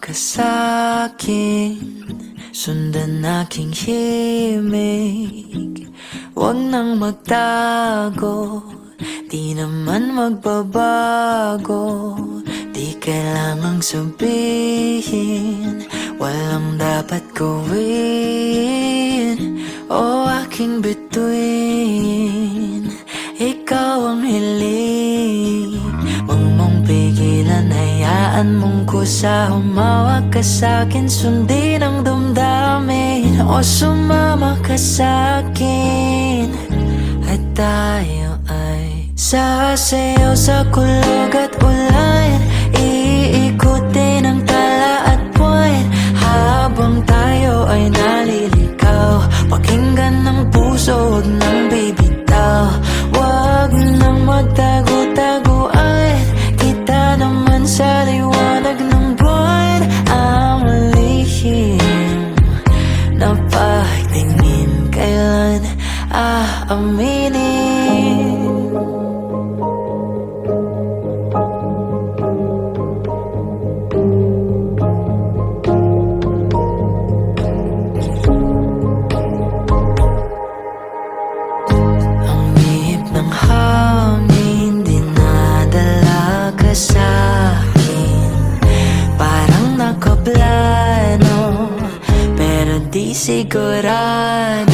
ka sa'kin, sundan aking himig. Huwag nang magtago, di naman magbabago. Di kailangang sabihin, walang dapat gawin. O aking bituin, ikaw ang hiling. Huwag mong pigilan, hayaan mong kusa. Humawak ka sa'kin, sundin ang damdamin. O sumama ka sa'kin, at tayo ay sasayaw sa kulog at ulan. Iikutin ang tala at buwan, habang tayo ay naliligaw. Pakinggan ng puso, huwag nang bibitaw. Huwag nang magtago-taguan, kita naman sa liwanag ng buwan. Ang lihim na pagtingin, kailan aaminin? Sa'kin parang nakaplano, pero di sigurado.